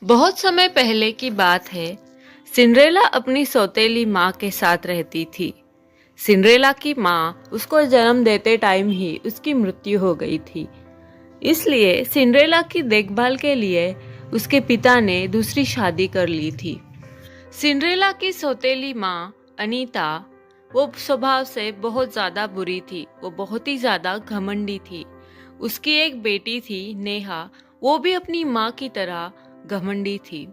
बहुत समय पहले की बात है। सिंड्रेला अपनी सौतेली माँ के साथ रहती थी। सिंड्रेला की माँ उसको जन्म देते टाइम ही उसकी मृत्यु हो गई थी। इसलिए सिंड्रेला की देखभाल के लिए उसके पिता ने दूसरी शादी कर ली थी। सिंड्रेला की सौतेली माँ अनीता, वो स्वभाव से बहुत ज्यादा बुरी थी। वो बहुत ही ज्यादा घमंडी थी। उसकी एक बेटी थी नेहा, वो भी अपनी माँ की तरह घमंडी थी।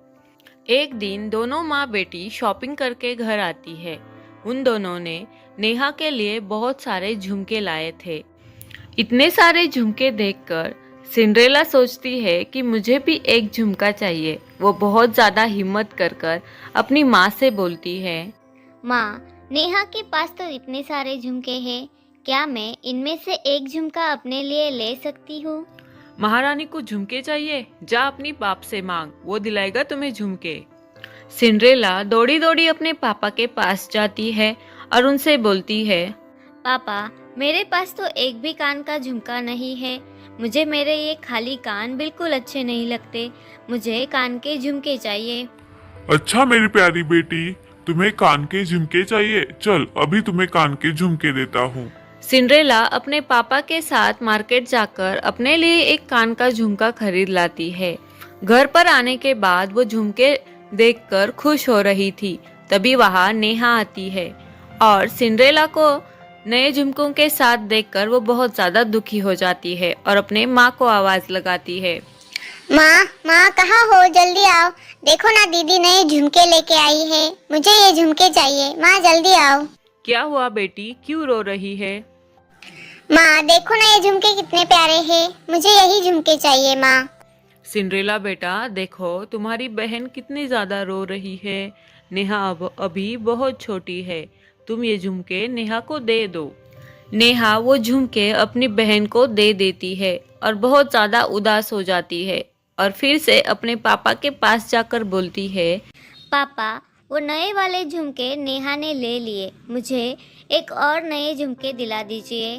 एक दिन दोनों माँ बेटी शॉपिंग करके घर आती है। उन दोनों ने नेहा के लिए बहुत सारे झुमके लाए थे। इतने सारे झुमके देखकर सिंड्रेला सोचती है कि मुझे भी एक झुमका चाहिए। वो बहुत ज्यादा हिम्मत कर कर अपनी माँ से बोलती है, माँ, नेहा के पास तो इतने सारे झुमके हैं, क्या मैं इनमें से एक झुमका अपने लिए ले सकती हूँ? महारानी को झुमके चाहिए? जा अपनी बाप से मांग, वो दिलाएगा तुम्हें झुमके। सिंड्रेला दौड़ी दौड़ी अपने पापा के पास जाती है और उनसे बोलती है, पापा, मेरे पास तो एक भी कान का झुमका नहीं है। मुझे मेरे ये खाली कान बिल्कुल अच्छे नहीं लगते। मुझे कान के झुमके चाहिए। अच्छा मेरी प्यारी बेटी, तुम्हें कान के झुमके चाहिए? चल अभी तुम्हें कान के झुमके देता हूँ। सिंड्रेला अपने पापा के साथ मार्केट जाकर अपने लिए एक कान का झुमका खरीद लाती है। घर पर आने के बाद वो झुमके देखकर खुश हो रही थी। तभी वहां नेहा आती है और सिंड्रेला को नए झुमकों के साथ देखकर वो बहुत ज्यादा दुखी हो जाती है और अपने माँ को आवाज लगाती है, माँ, माँ कहाँ हो? जल्दी आओ। देखो ना, दीदी नए झुमके लेके आई है। मुझे ये झुमके चाहिए। माँ जल्दी आओ। क्या हुआ बेटी, क्यों रो रही है? माँ देखो ना, ये झुमके कितने प्यारे हैं। मुझे यही झुमके चाहिए माँ। सिंड्रेला बेटा, देखो तुम्हारी बहन कितनी ज्यादा रो रही है। नेहा अब अभी बहुत छोटी है। तुम ये झुमके नेहा को दे दो। नेहा वो झुमके अपनी बहन को दे देती है और बहुत ज्यादा उदास हो जाती है और फिर से अपने पापा के पास जाकर बोलती है, पापा, वो नए वाले झुमके नेहा ने ले लिए। मुझे एक और नए झुमके दिला दीजिए।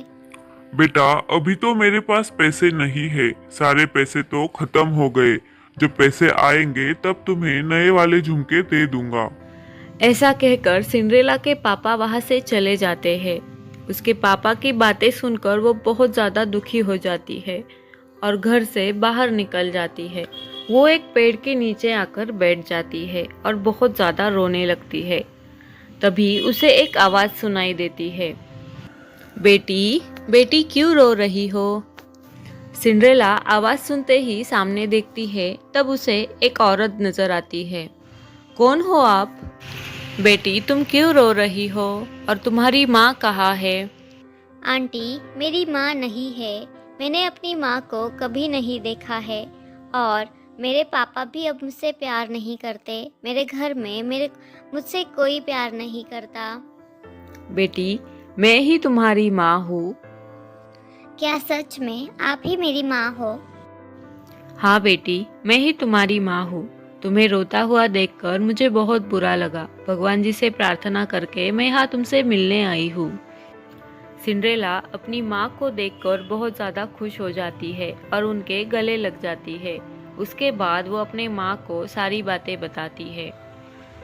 बेटा अभी तो मेरे पास पैसे नहीं है, सारे पैसे तो खत्म हो गए। जब पैसे आएंगे तब तुम्हें नए वाले झुमके दे दूंगा। ऐसा कहकर सिंड्रेला के पापा वहां से चले जाते हैं। उसके पापा की बातें सुनकर वो बहुत ज़्यादा दुखी हो जाती है और घर से बाहर निकल जाती है। वो एक पेड़ के नीचे आकर बैठ जाती है और बहुत ज़्यादा रोने लगती है। तभी उसे एक आवाज़ सुनाई देती है, बेटी, बेटी क्यों रो रही हो? सिंड्रेला आवाज़ सुनते ही सामने देखती है। तब उसे एक औरत नजर आती है। कौन हो आप? बेटी तुम क्यों रो रही हो और तुम्हारी माँ कहाँ है? आंटी, मेरी माँ नहीं है। मैंने अपनी माँ को कभी नहीं देखा है और मेरे पापा भी अब मुझसे प्यार नहीं करते। मेरे घर में मुझसे कोई प्यार नहीं करता। बेटी मैं ही तुम्हारी माँ हूँ। क्या सच में आप ही मेरी माँ हो? हाँ बेटी, मैं ही तुम्हारी माँ हूँ। तुम्हें रोता हुआ देखकर मुझे बहुत बुरा लगा। भगवान जी से प्रार्थना करके मैं यहाँ तुमसे मिलने आई हूँ। सिंड्रेला अपनी माँ को देखकर बहुत ज़्यादा खुश हो जाती है और उनके गले लग जाती है। उसके बाद वो अपने माँ को सारी बातें बताती है।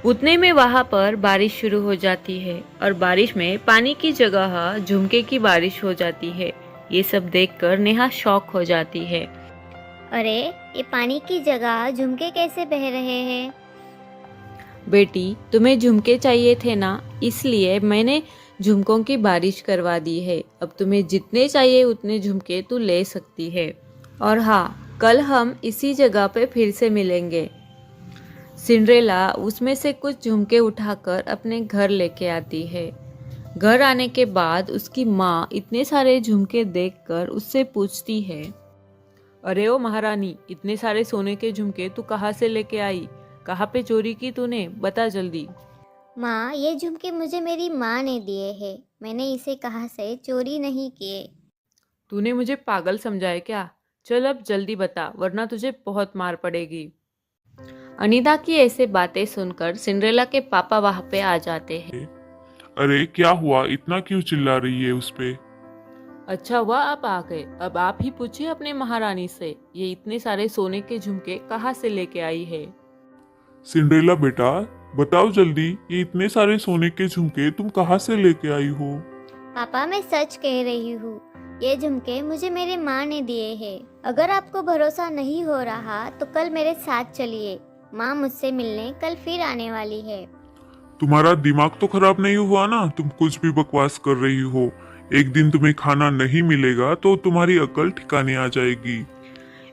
उतने में वहाँ पर बारिश शुरू हो जाती है और बारिश में पानी की जगह झुमके की बारिश हो जाती है। ये सब देखकर नेहा शॉक हो जाती है। अरे, ये पानी की जगह झुमके कैसे बह रहे हैं? बेटी तुम्हें झुमके चाहिए थे ना, इसलिए मैंने झुमकों की बारिश करवा दी है। अब तुम्हें जितने चाहिए उतने झुमके तू ले सकती है। और हाँ, कल हम इसी जगह पे फिर से मिलेंगे। सिंड्रेला उसमें से कुछ झुमके उठाकर अपने घर लेके आती है। घर आने के बाद उसकी माँ इतने सारे झुमके देखकर उससे पूछती है, अरे ओ महारानी, इतने सारे सोने के झुमके तू कहाँ से लेके आई? कहाँ पे चोरी की तूने? बता जल्दी। माँ, ये झुमके मुझे मेरी माँ ने दिए हैं। मैंने इसे कहाँ से चोरी नहीं किए। तूने मुझे पागल समझा है क्या? चल अब जल्दी बता, वरना तुझे बहुत मार पड़ेगी। अनीता की ऐसे बातें सुनकर सिंड्रेला के पापा वहां पे आ जाते हैं। अरे क्या हुआ, इतना क्यों चिल्ला रही है उस पे? अच्छा हुआ आप आ गए। अब आप ही पूछिए अपने महारानी से, ये इतने सारे सोने के झुमके कहाँ से लेके आई है। सिंड्रेला बेटा, बताओ जल्दी, ये इतने सारे सोने के झुमके तुम कहाँ से लेके आई हो? पापा मैं सच कह रही हूँ, ये झुमके मुझे मेरी माँ ने दिए हैं। अगर आपको भरोसा नहीं हो रहा तो कल मेरे साथ चलिए, माँ मुझसे मिलने कल फिर आने वाली है। तुम्हारा दिमाग तो खराब नहीं हुआ ना? तुम कुछ भी बकवास कर रही हो। एक दिन तुम्हें खाना नहीं मिलेगा तो तुम्हारी अकल ठिकाने आ जाएगी।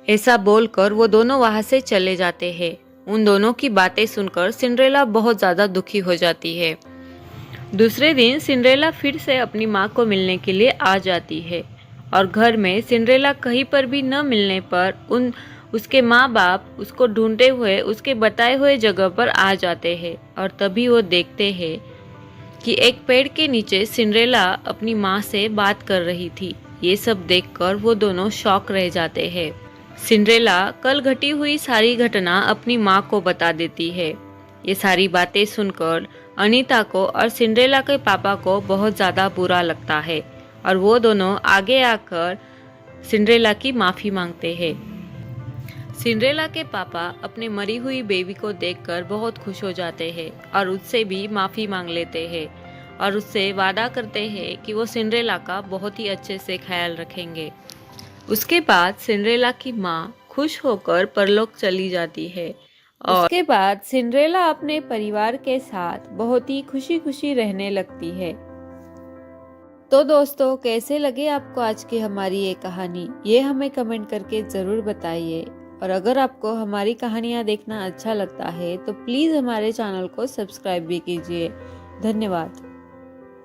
ऐसा बोलकर वो दोनों वहां से चले जाते हैं। उन दोनों की बातें सुनकर सिंड्रेला बहुत ज्यादा दुखी हो जाती है। दूसरे दिन सिंड्रेला फिर से अपनी माँ को मिलने के लिए आ जाती है और घर में सिंड्रेला कहीं पर भी न मिलने पर उसके माँ बाप उसको ढूंढते हुए उसके बताए हुए जगह पर आ जाते हैं और तभी वो देखते हैं कि एक पेड़ के नीचे सिंड्रेला अपनी माँ से बात कर रही थी। ये सब देखकर वो दोनों शॉक रह जाते हैं। सिंड्रेला कल घटी हुई सारी घटना अपनी माँ को बता देती है। ये सारी बातें सुनकर अनीता को और सिंड्रेला के पापा को बहुत ज़्यादा बुरा लगता है और वो दोनों आगे आकर सिंड्रेला की माफ़ी मांगते हैं। सिंड्रेला के पापा अपने मरी हुई बेबी को देखकर बहुत खुश हो जाते हैं और उससे भी माफ़ी मांग लेते हैं और उससे वादा करते हैं कि वो सिंड्रेला का बहुत ही अच्छे से ख्याल रखेंगे। उसके बाद सिंड्रेला की माँ खुश होकर परलोक चली जाती है और उसके बाद सिंड्रेला अपने परिवार के साथ बहुत ही खुशी खुशी रहने लगती है। तो दोस्तों, कैसे लगे आपको आज की हमारी ये कहानी, ये हमें कमेंट करके ज़रूर बताइए। और अगर आपको हमारी कहानियाँ देखना अच्छा लगता है तो प्लीज़ हमारे चैनल को सब्सक्राइब भी कीजिए। धन्यवाद।